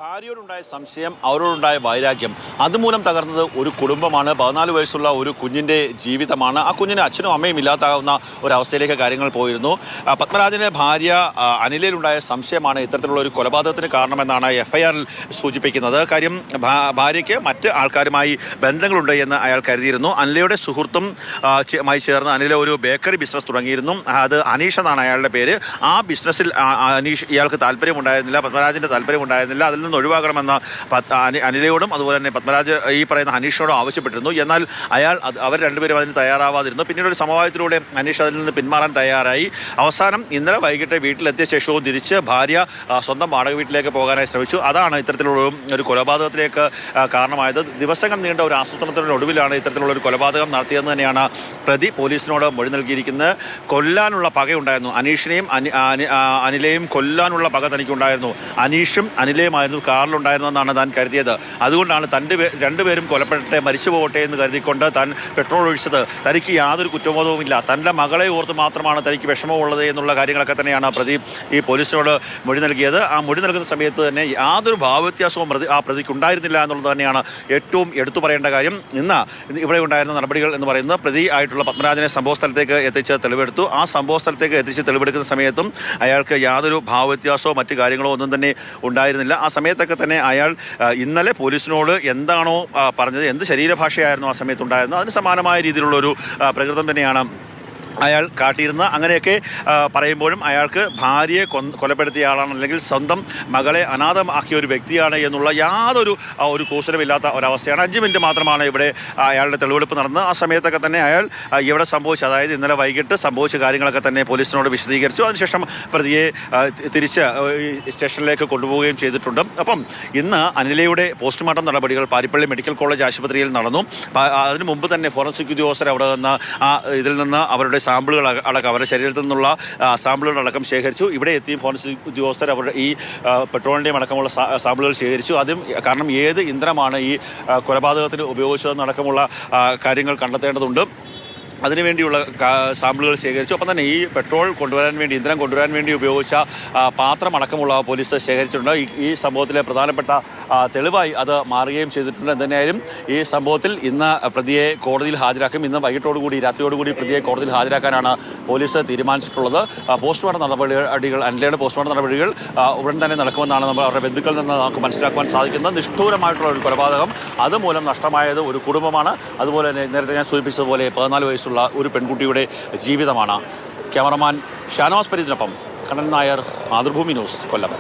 ഭാര്യയോടുണ്ടായ സംശയം, അവരോടുണ്ടായ വൈരാഗ്യം, അതുമൂലം തകർന്നത് ഒരു കുടുംബമാണ്. 14 വയസ്സുള്ള ഒരു കുഞ്ഞിൻ്റെ ജീവിതമാണ്. ആ കുഞ്ഞിന് അച്ഛനും അമ്മയും ഇല്ലാതാകുന്ന ഒരവസ്ഥയിലേക്ക് കാര്യങ്ങൾ പോയിരുന്നു. പത്മരാജൻ്റെ ഭാര്യ അനിലയിലുണ്ടായ സംശയമാണ് ഇത്തരത്തിലുള്ള ഒരു കൊലപാതകത്തിന് കാരണമെന്നാണ് FIR-ൽ സൂചിപ്പിക്കുന്നത്. കാര്യം ഭാര്യയ്ക്ക് മറ്റ് ആൾക്കാരുമായി ബന്ധങ്ങളുണ്ട് എന്ന് അയാൾ കരുതിയിരുന്നു. അനിലയുടെ സുഹൃത്തും മായി ചേർന്ന് അനില ഒരു ബേക്കറി ബിസിനസ് തുടങ്ങിയിരുന്നു. അത് അനീഷ് എന്നാണ് അയാളുടെ പേര്. ആ ബിസിനസ്സിൽ ഇയാൾക്ക് താല്പര്യമുണ്ടായിരുന്നില്ല, പത്മരാജൻ്റെ താല്പര്യമുണ്ടായിരുന്നില്ല. അതിൽ നിന്ന് ഒഴിവാക്കണമെന്ന് അനിലയോടും അതുപോലെ തന്നെ പത്മരാജ് ഈ പറയുന്ന അനീഷിനോടും ആവശ്യപ്പെട്ടിരുന്നു. എന്നാൽ അവർ രണ്ടുപേരും അതിന് തയ്യാറാവാതിരുന്നു. പിന്നീട് ഒരു സമവായത്തിലൂടെ അനീഷ് അതിൽ നിന്ന് പിന്മാറാൻ തയ്യാറായി. അവസാനം ഇന്നലെ വൈകിട്ട് വീട്ടിലെത്തിയ ശേഷവും തിരിച്ച് ഭാര്യ സ്വന്തം വാടക വീട്ടിലേക്ക് പോകാനായി ശ്രമിച്ചു. അതാണ് ഇത്തരത്തിലുള്ള ഒരു കൊലപാതകത്തിലേക്ക് കാരണമായത്. ദിവസങ്ങൾ നീണ്ട ഒരു ആസൂത്രണത്തിൻ്റെ ഒടുവിലാണ് ഇത്തരത്തിലുള്ള ഒരു കൊലപാതകം നടത്തിയതെന്ന് തന്നെയാണ് പ്രതി പോലീസിനോട് മൊഴി നൽകിയിരിക്കുന്നത്. കൊല്ലാനുള്ള പകയുണ്ടായിരുന്നു. അനീഷിനെയും അനിലയും കൊല്ലാനുള്ള പക തനിക്കുണ്ടായിരുന്നു. അനീഷും അനിലയുമായിരുന്നു കാറിലുണ്ടായിരുന്നെന്നാണ് താൻ കരുതിയത്. അതുകൊണ്ടാണ് രണ്ടുപേരും കൊലപ്പെടട്ടെ, മരിച്ചു പോകട്ടെ എന്ന് കരുതിക്കൊണ്ട് താൻ പെട്രോൾ ഒഴിച്ചത്. തനിക്ക് യാതൊരു കുറ്റബോധവുമില്ല, തൻ്റെ മകളെ ഓർത്ത് മാത്രമാണ് തനിക്ക് വിഷമമുള്ളത് എന്നുള്ള കാര്യങ്ങളൊക്കെ തന്നെയാണ് പ്രതി ഈ പോലീസിനോട് മൊഴി നൽകിയത്. ആ മൊഴി നൽകുന്ന സമയത്ത് തന്നെ യാതൊരു ഭാവവ്യത്യാസവും ആ പ്രതിക്ക് ഉണ്ടായിരുന്നില്ല എന്നുള്ളത് തന്നെയാണ് ഏറ്റവും എടുത്തു പറയേണ്ട കാര്യം. ഇന്ന് ഇവിടെ ഉണ്ടായിരുന്ന നടപടികൾ എന്ന് പറയുന്നത് പ്രതി ആയിട്ടുള്ള പത്മരാജനെ സംഭവ സ്ഥലത്തേക്ക് എത്തിച്ച് തെളിവെടുത്തു. ആ സംഭവ സ്ഥലത്തേക്ക് എത്തിച്ച് തെളിവെടുക്കുന്ന സമയത്തും അയാൾക്ക് യാതൊരു ഭാവവ്യത്യാസമോ മറ്റു കാര്യങ്ങളോ ഒന്നും തന്നെ ഉണ്ടായിരുന്നില്ല. ആ സമയത്തൊക്കെ തന്നെ അയാൾ ഇന്നലെ പോലീസിനോട് എന്താണോ പറഞ്ഞത്, എന്ത് ശരീരഭാഷയായിരുന്നു ആ സമയത്തുണ്ടായിരുന്നത്, അതിന് സമാനമായ രീതിയിലുള്ളൊരു പ്രകൃതം തന്നെയാണ് അയാൾ കാട്ടിയിരുന്നത്. അങ്ങനെയൊക്കെ പറയുമ്പോഴും അയാൾക്ക് ഭാര്യയെ കൊലപ്പെടുത്തിയ ആളാണ്, അല്ലെങ്കിൽ സ്വന്തം മകളെ അനാഥമാക്കിയ ഒരു വ്യക്തിയാണ് എന്നുള്ള യാതൊരു കൂസലുമില്ലാത്ത ഒരവസ്ഥയാണ്. 5 മിനിറ്റ് മാത്രമാണ് ഇവിടെ അയാളുടെ തെളിവെടുപ്പ് നടന്നത്. ആ സമയത്തൊക്കെ തന്നെ അയാൾ ഇവിടെ സംഭവിച്ച, അതായത് ഇന്നലെ വൈകിട്ട് സംഭവിച്ച കാര്യങ്ങളൊക്കെ തന്നെ പോലീസിനോട് വിശദീകരിച്ചു. അതിനുശേഷം പ്രതിയെ തിരിച്ച് സ്റ്റേഷനിലേക്ക് കൊണ്ടുപോവുകയും ചെയ്തിട്ടുണ്ട്. അപ്പം ഇന്ന് അനിലയുടെ പോസ്റ്റ്മോർട്ടം നടപടികൾ പാരിപ്പള്ളി മെഡിക്കൽ കോളേജ് ആശുപത്രിയിൽ നടന്നു. അതിനു മുമ്പ് തന്നെ ഫോറൻസിക് ഉദ്യോഗസ്ഥർ അവിടെ നിന്ന് ഇതിൽ നിന്ന് അവരുടെ സാമ്പിളുകൾ അടക്കം, അവരുടെ ശരീരത്തിൽ നിന്നുള്ള സാമ്പിളുകളടക്കം ശേഖരിച്ചു. ഇവിടെ എത്തി ഫോറൻസിക് ഉദ്യോഗസ്ഥർ അവരുടെ ഈ പെട്രോളിൻ്റെയും അടക്കമുള്ള സാമ്പിളുകൾ ശേഖരിച്ചു. അതും കാരണം ഏത് ഇന്ധനമാണ് ഈ കൊലപാതകത്തിന് ഉപയോഗിച്ചതെന്നടക്കമുള്ള കാര്യങ്ങൾ കണ്ടെത്തേണ്ടതുണ്ട്. അതിനുവേണ്ടിയുള്ള സാമ്പിളുകൾ ശേഖരിച്ചു. ഒപ്പം തന്നെ ഈ പെട്രോൾ കൊണ്ടുവരാൻ വേണ്ടി, ഇന്ധനം കൊണ്ടുവരാൻ വേണ്ടി ഉപയോഗിച്ച പാത്രമടക്കമുള്ള പോലീസ് ശേഖരിച്ചിട്ടുണ്ട്. ഈ സംഭവത്തിലെ പ്രധാനപ്പെട്ട തെളിവായി അത് മാറുകയും ചെയ്തിട്ടുണ്ട്. എന്തായാലും ഈ സംഭവത്തിൽ ഇന്ന് പ്രതിയെ കോടതിയിൽ ഹാജരാക്കും. ഇന്ന് രാത്രിയോടുകൂടി പ്രതിയെ കോടതിയിൽ ഹാജരാക്കാനാണ് പോലീസ് തീരുമാനിച്ചിട്ടുള്ളത്. പോസ്റ്റ്മോർട്ടം നടപടികൾ, അനിലയുടെ പോസ്റ്റ്മോർട്ടം നടപടികൾ ഉടൻ തന്നെ നടക്കുമെന്നാണ് അവരുടെ ബന്ധുക്കളിൽ നിന്ന് നമുക്ക് മനസ്സിലാക്കുവാൻ സാധിക്കുന്നത്. നിഷ്ഠൂരമായിട്ടുള്ള ഒരു കൊലപാതകം, അതുമൂലം നഷ്ടമായത് ഒരു കുടുംബമാണ്. അതുപോലെ തന്നെ നേരത്തെ ഞാൻ സൂചിപ്പിച്ചതുപോലെ 14 വയസ്സുള്ള ഒരു പെൺകുട്ടിയുടെ ജീവിതമാണ്. ക്യാമറമാൻ ഷാനവാസ് പരീദിനൊപ്പം കണ്ണൻ നായർ, മാതൃഭൂമി ന്യൂസ്, കൊല്ലം.